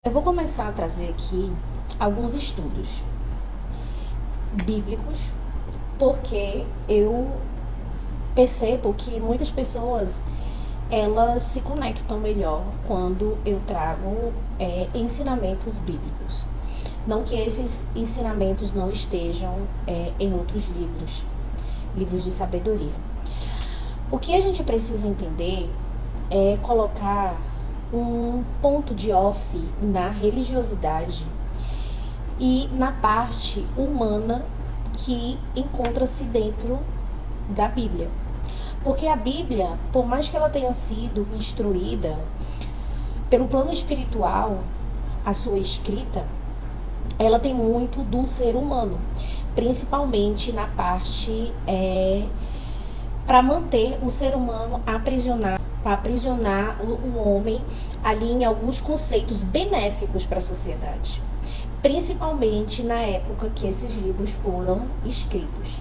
Eu vou começar a trazer aqui alguns estudos bíblicos, porque eu percebo que muitas pessoas elas se conectam melhor quando eu trago ensinamentos bíblicos. Não que esses ensinamentos não estejam em outros livros de sabedoria. O que a gente precisa entender é colocar um ponto de off na religiosidade e na parte humana que encontra-se dentro da Bíblia. Porque a Bíblia, por mais que ela tenha sido instruída pelo plano espiritual, a sua escrita, ela tem muito do ser humano, principalmente na parte para manter o ser humano aprisionar o homem ali em alguns conceitos benéficos para a sociedade, principalmente na época que esses livros foram escritos.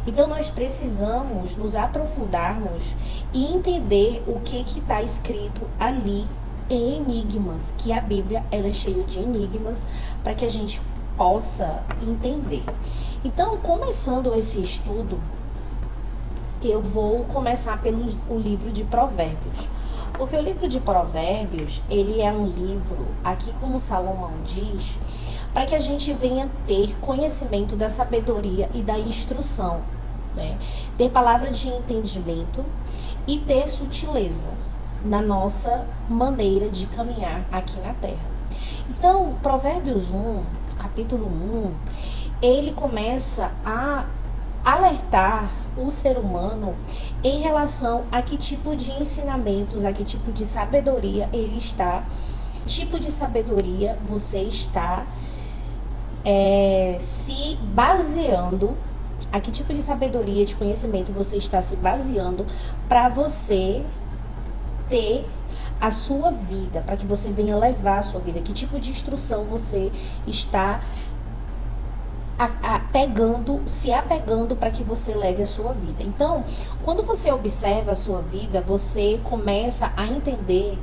Então nós precisamos nos aprofundarmos e entender o que está escrito ali em enigmas, que a Bíblia ela é cheia de enigmas para que a gente possa entender. Então, começando esse estudo, eu vou começar pelo livro de Provérbios. Porque o livro de Provérbios, ele é um livro, aqui como Salomão diz, para que a gente venha ter conhecimento da sabedoria e da instrução, né? Ter palavra de entendimento e ter sutileza na nossa maneira de caminhar aqui na Terra. Então, Provérbios 1, capítulo 1, ele começa a alertar o ser humano em relação a que tipo de ensinamentos, a que tipo de sabedoria ele está, que tipo de sabedoria você está se baseando, a que tipo de sabedoria, de conhecimento você está se baseando para você ter a sua vida, para que você venha levar a sua vida, que tipo de instrução você está se apegando para que você leve a sua vida. Então, quando você observa a sua vida, você começa a entender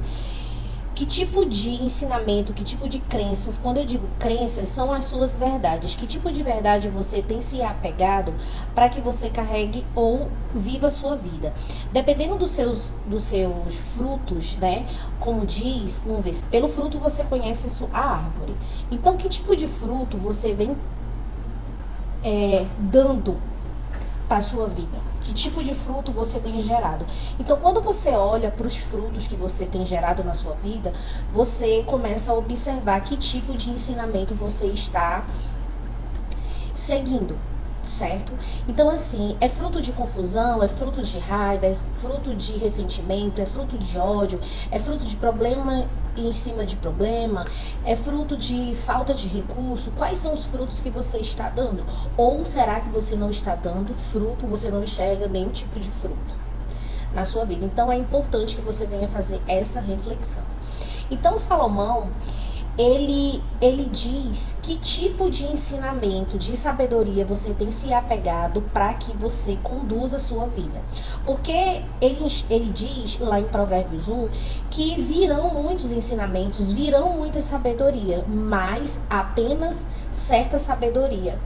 que tipo de ensinamento, que tipo de crenças, quando eu digo crenças, são as suas verdades, que tipo de verdade você tem se apegado para que você carregue ou viva a sua vida. Dependendo dos seus frutos, né? Como diz um versículo, pelo fruto você conhece a árvore. Então, que tipo de fruto você vem dando para a sua vida? Que tipo de fruto você tem gerado? Então, quando você olha para os frutos que você tem gerado na sua vida, você começa a observar que tipo de ensinamento você está seguindo, certo? Então, assim, é fruto de confusão, é fruto de raiva, é fruto de ressentimento, é fruto de ódio, é fruto de problema em cima de problema, é fruto de falta de recurso. Quais são os frutos que você está dando? Ou será que você não está dando fruto, você não enxerga nenhum tipo de fruto na sua vida? Então é importante que você venha fazer essa reflexão. Então Salomão, ele diz que tipo de ensinamento, de sabedoria você tem se apegado para que você conduza a sua vida. Porque ele diz lá em Provérbios 1 que virão muitos ensinamentos, virão muita sabedoria, mas apenas certa sabedoria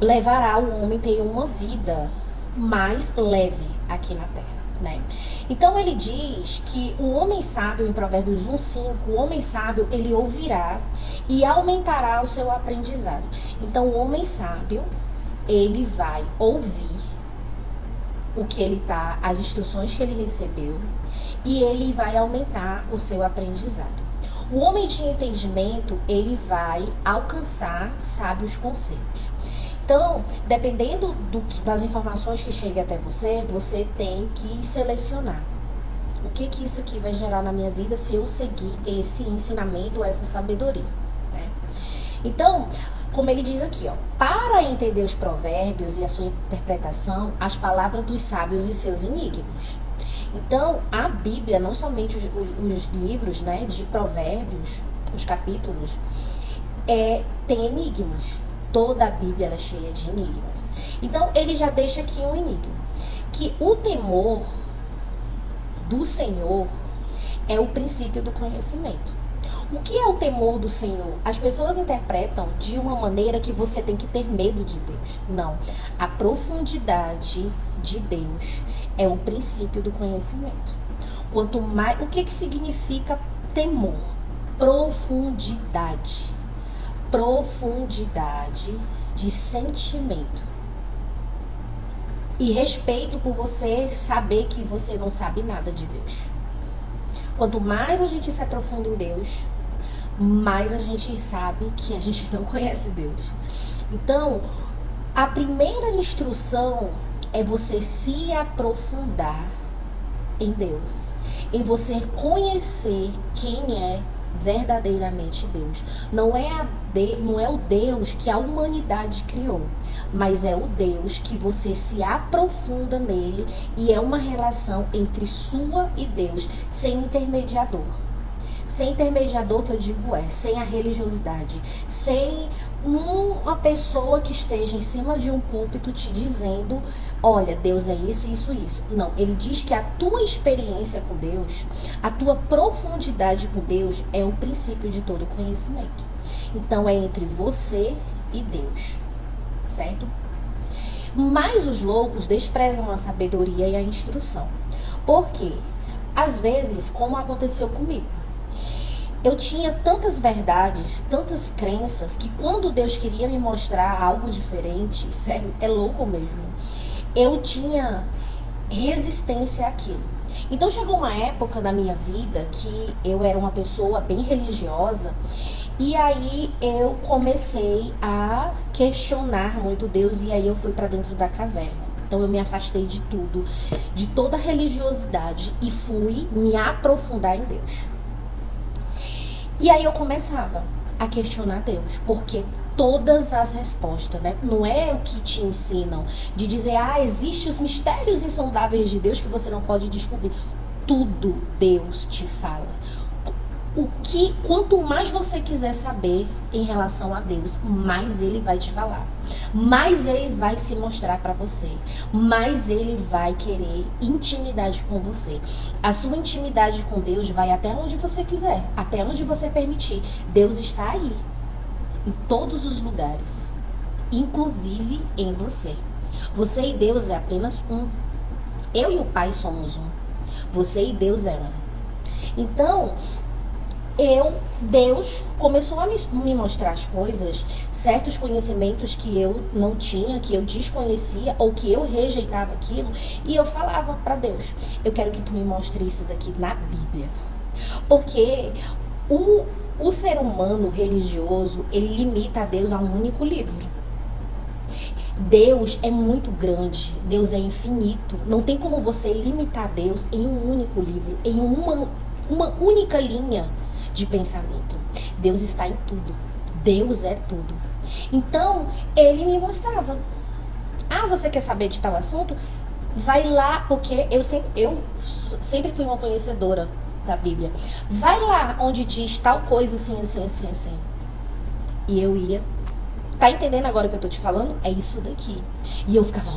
levará o homem a ter uma vida mais leve aqui na Terra, né? Então ele diz que o homem sábio, em Provérbios 1:5, o homem sábio, ele ouvirá e aumentará o seu aprendizado. Então o homem sábio, ele vai ouvir o que ele tá, as instruções que ele recebeu, e ele vai aumentar o seu aprendizado. O homem de entendimento, ele vai alcançar sábios conselhos. Então, dependendo das informações que chegam até você, você tem que selecionar. O que isso aqui vai gerar na minha vida se eu seguir esse ensinamento, essa sabedoria, né? Então, como ele diz aqui, para entender os provérbios e a sua interpretação, as palavras dos sábios e seus enigmas. Então, a Bíblia, não somente os livros, né, de provérbios, os capítulos, tem enigmas. Toda a Bíblia é cheia de enigmas. Então, ele já deixa aqui um enigma. Que o temor do Senhor é o princípio do conhecimento. O que é o temor do Senhor? As pessoas interpretam de uma maneira que você tem que ter medo de Deus. Não. A profundidade de Deus é o princípio do conhecimento. Quanto mais, o que significa temor? Profundidade. Profundidade de sentimento. E respeito por você saber que você não sabe nada de Deus. Quanto mais a gente se aprofunda em Deus, mais a gente sabe que a gente não conhece Deus. Então, a primeira instrução é você se aprofundar em Deus, em você conhecer quem é verdadeiramente Deus. Não é o Deus que a humanidade criou, mas é o Deus que você se aprofunda nele, e é uma relação entre sua e Deus, sem intermediador. Sem intermediador, que eu digo sem a religiosidade, sem uma pessoa que esteja em cima de um púlpito te dizendo, olha, Deus é isso, isso, isso. Não, ele diz que a tua experiência com Deus, a tua profundidade com Deus é o princípio de todo conhecimento. Então é entre você e Deus, certo? Mas os loucos desprezam a sabedoria e a instrução. Por quê? Às vezes, como aconteceu comigo, eu tinha tantas verdades, tantas crenças, que quando Deus queria me mostrar algo diferente, sério, é louco mesmo, eu tinha resistência àquilo. Então chegou uma época na minha vida que eu era uma pessoa bem religiosa, e aí eu comecei a questionar muito Deus, e aí eu fui para dentro da caverna. Então eu me afastei de tudo, de toda religiosidade, e fui me aprofundar em Deus. E aí eu começava a questionar Deus, porque todas as respostas, né? Não é o que te ensinam de dizer, existem os mistérios insondáveis de Deus que você não pode descobrir. Tudo Deus te fala. Quanto mais você quiser saber em relação a Deus, mais ele vai te falar, mais ele vai se mostrar para você, mais ele vai querer intimidade com você. A sua intimidade com Deus vai até onde você quiser, até onde você permitir. Deus está aí, em todos os lugares, inclusive em você. Você e Deus é apenas um. Eu e o Pai somos um. Você e Deus é um. Então, Deus começou a me mostrar as coisas, certos conhecimentos que eu não tinha, que eu desconhecia, ou que eu rejeitava aquilo, e eu falava para Deus, eu quero que tu me mostre isso daqui na Bíblia. Porque o ser humano religioso, ele limita a Deus a um único livro. Deus é muito grande, Deus é infinito, não tem como você limitar Deus em um único livro, em uma única linha de pensamento. Deus está em tudo. Deus é tudo. Então, ele me mostrava. Você quer saber de tal assunto? Vai lá, porque eu sempre fui uma conhecedora da Bíblia. Vai lá onde diz tal coisa assim, assim, assim, assim. E eu ia. Tá entendendo agora o que eu tô te falando? É isso daqui. E eu ficava,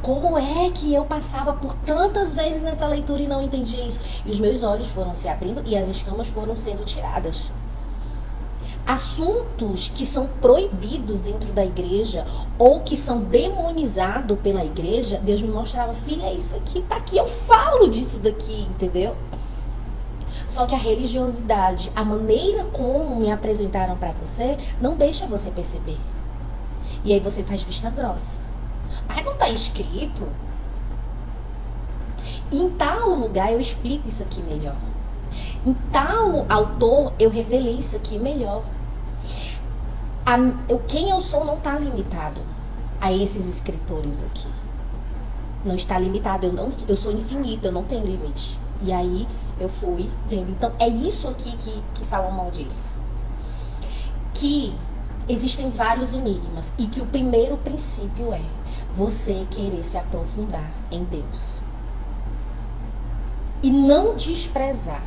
como é que eu passava por tantas vezes nessa leitura e não entendia isso? E os meus olhos foram se abrindo e as escamas foram sendo tiradas. Assuntos que são proibidos dentro da igreja ou que são demonizados pela igreja, Deus me mostrava, filha, isso aqui tá aqui, eu falo disso daqui, entendeu? Só que a religiosidade, a maneira como me apresentaram para você, não deixa você perceber. E aí você faz vista grossa. Mas não tá escrito? Em tal lugar eu explico isso aqui melhor. Em tal autor eu revelei isso aqui melhor. Quem eu sou não está limitado a esses escritores aqui. Não está limitado, eu sou infinito, eu não tenho limite. E aí eu fui vendo. Então é isso aqui que Salomão diz. Que existem vários enigmas e que o primeiro princípio é você querer se aprofundar em Deus. E não desprezar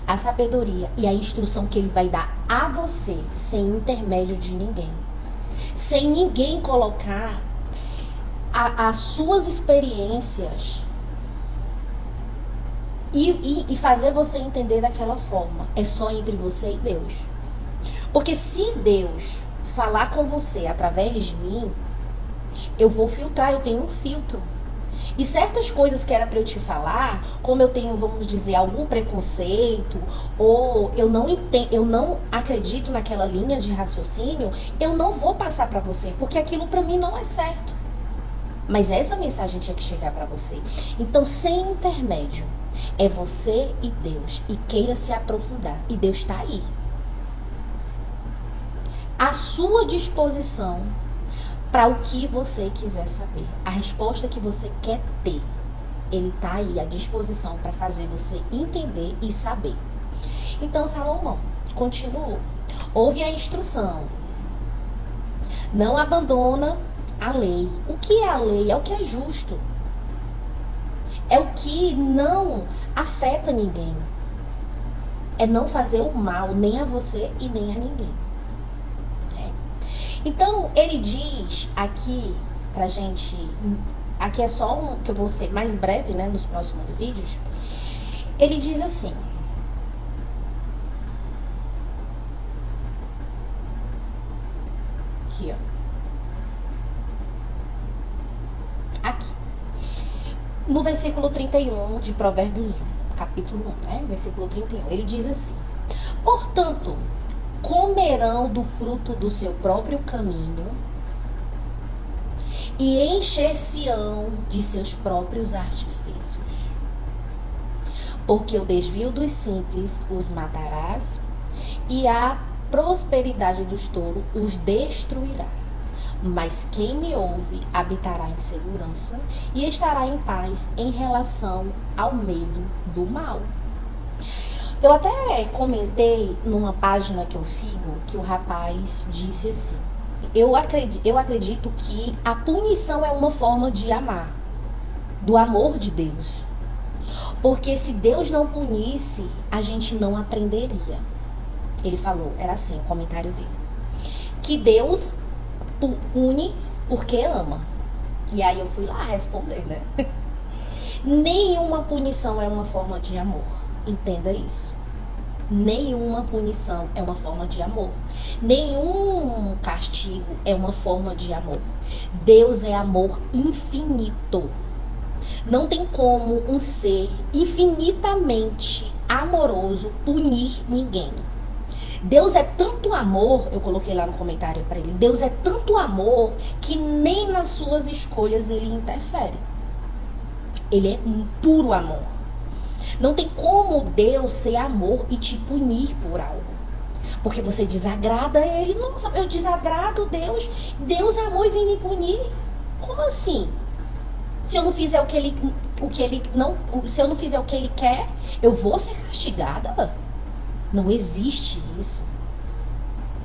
a sabedoria e a instrução que ele vai dar a você, sem intermédio de ninguém. Sem ninguém colocar as suas experiências e fazer você entender daquela forma. É só entre você e Deus. Porque se Deus falar com você através de mim, eu vou filtrar, eu tenho um filtro. E certas coisas que era para eu te falar, como eu tenho, vamos dizer, algum preconceito, ou eu não acredito naquela linha de raciocínio, eu não vou passar para você, porque aquilo para mim não é certo. Mas essa mensagem tinha que chegar para você. Então, sem intermédio, é você e Deus. E queira se aprofundar. E Deus está aí. À sua disposição para o que você quiser saber. A resposta que você quer ter. Ele está aí à disposição para fazer você entender e saber. Então, Salomão continuou. Ouve a instrução. Não abandona a lei. O que é a lei? É o que é justo. É o que não afeta ninguém. É não fazer o mal nem a você e nem a ninguém. Então, ele diz aqui pra gente... Aqui é só um que eu vou ser mais breve, né, nos próximos vídeos. Ele diz assim... Aqui, ó. Aqui. No versículo 31 de Provérbios 1, capítulo 1, né? Versículo 31. Ele diz assim: portanto, comerão do fruto do seu próprio caminho e encher-se-ão de seus próprios artifícios. Porque o desvio dos simples os matarás e a prosperidade dos tolos os destruirá. Mas quem me ouve habitará em segurança e estará em paz em relação ao medo do mal. Eu até comentei numa página que eu sigo que o rapaz disse assim: eu acredito que a punição é uma forma de amar, do amor de Deus. Porque se Deus não punisse, a gente não aprenderia. Ele falou, era assim o comentário dele. Que Deus pune porque ama. E aí eu fui lá responder, né? Nenhuma punição é uma forma de amor. Entenda isso. Nenhuma punição é uma forma de amor. Nenhum castigo é uma forma de amor. Deus é amor infinito. Não tem como um ser infinitamente amoroso punir ninguém. Deus é tanto amor, eu coloquei lá no comentário para ele, Deus é tanto amor que nem nas suas escolhas ele interfere. Ele é um puro amor. Não tem como Deus ser amor e te punir por algo. Porque você desagrada ele. Nossa, eu desagrado Deus. Deus é amor e vem me punir. Como assim? Se eu não fizer se eu não fizer o que ele quer, eu vou ser castigada? Não existe isso.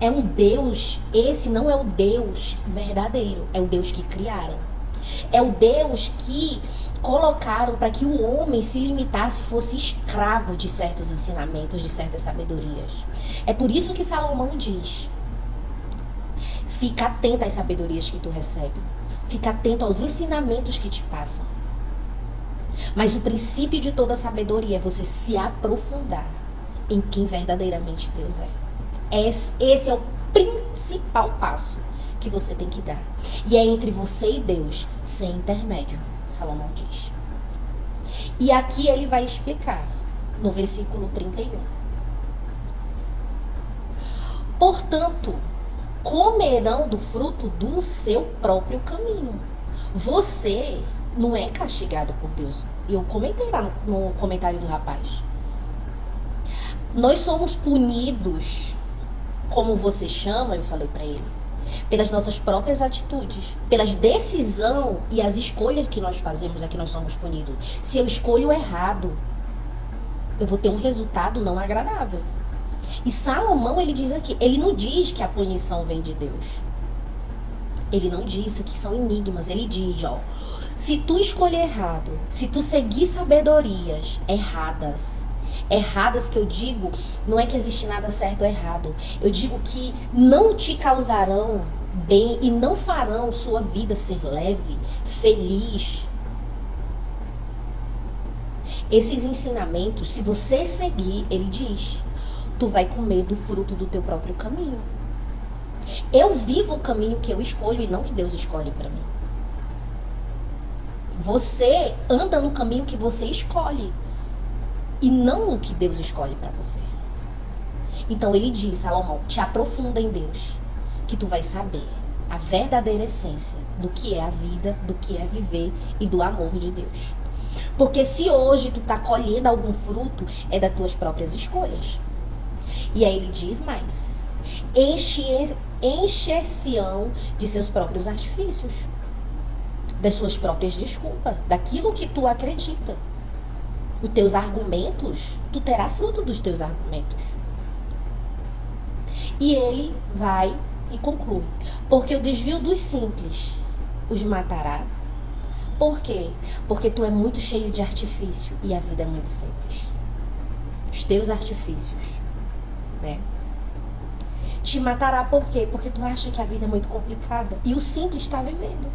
É um Deus, esse não é o Deus verdadeiro, é o Deus que criaram. É o Deus que colocaram para que o homem se limitasse, fosse escravo de certos ensinamentos, de certas sabedorias. É por isso que Salomão diz: fica atento às sabedorias que tu recebe. Fica atento aos ensinamentos que te passam. Mas o princípio de toda sabedoria é você se aprofundar em quem verdadeiramente Deus é. Esse é o principal passo que você tem que dar. E é entre você e Deus, sem intermédio, Salomão diz. E aqui ele vai explicar, no versículo 31. Portanto, comerão do fruto do seu próprio caminho. Você não é castigado por Deus. Eu comentei lá no comentário do rapaz. Nós somos punidos, como você chama, eu falei pra ele, pelas nossas próprias atitudes, pelas decisões e as escolhas que nós fazemos é que nós somos punidos. Se eu escolho errado, eu vou ter um resultado não agradável. E Salomão, ele diz aqui, ele não diz que a punição vem de Deus. Ele não diz que são enigmas. Ele diz, ó, se tu escolher errado, se tu seguir sabedorias erradas que eu digo, não é que existe nada certo ou errado. Eu digo que não te causarão bem e não farão sua vida ser leve, feliz. Esses ensinamentos, se você seguir, ele diz, tu vai comer do fruto do teu próprio caminho. Eu vivo o caminho que eu escolho e não que Deus escolhe para mim. Você anda no caminho que você escolhe e não o que Deus escolhe para você. Então ele diz, Salomão, te aprofunda em Deus, que tu vai saber a verdadeira essência do que é a vida, do que é viver e do amor de Deus. Porque se hoje tu tá colhendo algum fruto, é das tuas próprias escolhas. E aí ele diz mais, encher-se-ão de seus próprios artifícios, das suas próprias desculpas, daquilo que tu acredita. Os teus argumentos, tu terá fruto dos teus argumentos. E ele vai e conclui, porque o desvio dos simples os matará. Por quê? Porque tu é muito cheio de artifício e a vida é muito simples. Os teus artifícios, né? Te matará por quê? Porque tu acha que a vida é muito complicada e o simples está vivendo.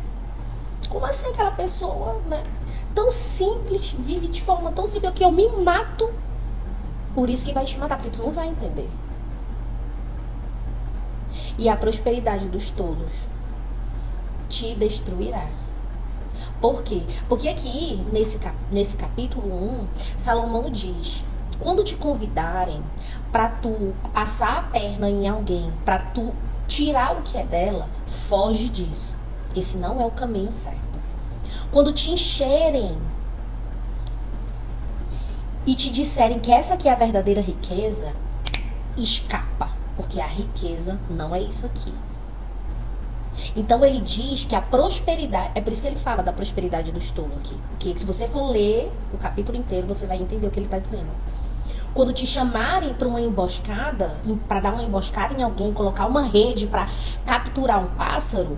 Como assim aquela pessoa, né? Tão simples, vive de forma tão simples que eu me mato. Por isso que vai te matar, porque tu não vai entender. E a prosperidade dos tolos te destruirá. Por quê? Porque aqui, nesse capítulo 1, Salomão diz, quando te convidarem para tu passar a perna em alguém, para tu tirar o que é dela, foge disso. Esse não é o caminho certo. Quando te encherem e te disserem que essa aqui é a verdadeira riqueza, escapa, porque a riqueza não é isso aqui. Então ele diz que a prosperidade, é por isso que ele fala da prosperidade do tolos aqui, porque se você for ler o capítulo inteiro, você vai entender o que ele está dizendo. Quando te chamarem para uma emboscada, para dar uma emboscada em alguém, colocar uma rede para capturar um pássaro,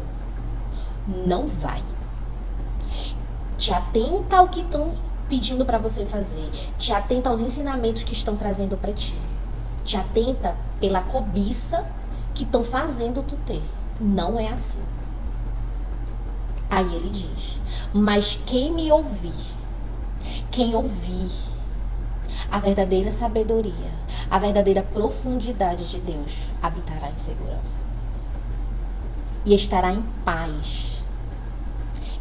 não vai. Te atenta ao que estão pedindo para você fazer. Te atenta aos ensinamentos que estão trazendo para ti. Te atenta pela cobiça que estão fazendo tu ter. Não é assim. Aí ele diz, mas quem me ouvir, quem ouvir a verdadeira sabedoria, a verdadeira profundidade de Deus, habitará em segurança. E estará em paz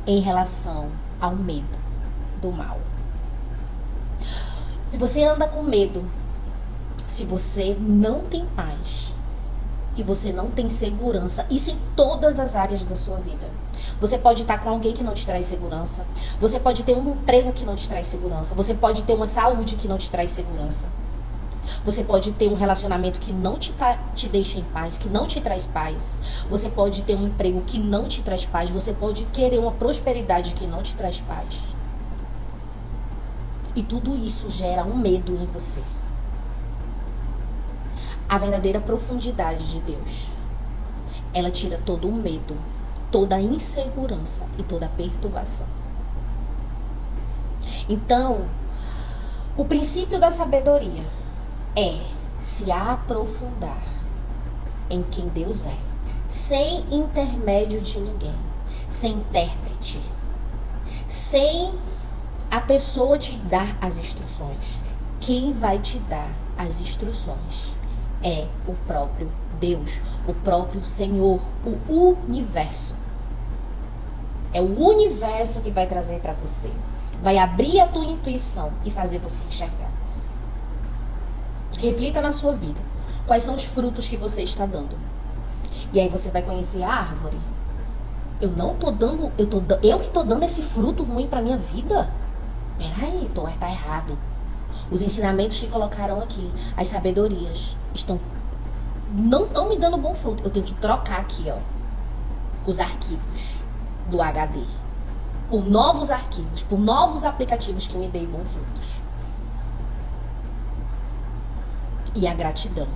em relação ao medo do mal. Se você anda com medo, se você não tem paz e você não tem segurança, isso em todas as áreas da sua vida. Você pode estar com alguém que não te traz segurança. Você pode ter um emprego que não te traz segurança. Você pode ter uma saúde que não te traz segurança. Você pode ter um relacionamento que não te deixa em paz, que não te traz paz. Você pode ter um emprego que não te traz paz. Você pode querer uma prosperidade que não te traz paz. E tudo isso gera um medo em você. A verdadeira profundidade de Deus, ela tira todo o medo, toda a insegurança e toda a perturbação. Então, o princípio da sabedoria é se aprofundar em quem Deus é, sem intermédio de ninguém, sem intérprete, sem a pessoa te dar as instruções. Quem vai te dar as instruções é o próprio Deus, o próprio Senhor, o universo. É o universo que vai trazer para você, vai abrir a tua intuição e fazer você enxergar. Reflita na sua vida. Quais são os frutos que você está dando? E aí você vai conhecer a árvore. Eu não tô dando, eu que tô dando esse fruto ruim para minha vida? Peraí, tá errado. Os ensinamentos que colocaram aqui, as sabedorias, não estão me dando bom fruto. Eu tenho que trocar aqui, ó, os arquivos do HD por novos arquivos, por novos aplicativos que me deem bons frutos. E a gratidão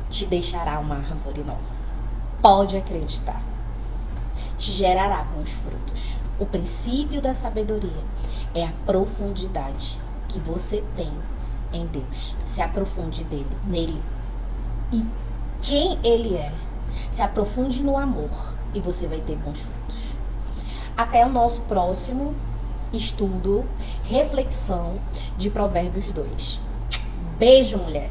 te deixará uma árvore nova. Pode acreditar. Te gerará bons frutos. O princípio da sabedoria é a profundidade que você tem em Deus. Se aprofunde nele. E quem ele é. Se aprofunde no amor e você vai ter bons frutos. Até o nosso próximo estudo, reflexão de Provérbios 2. Beijo, mulher!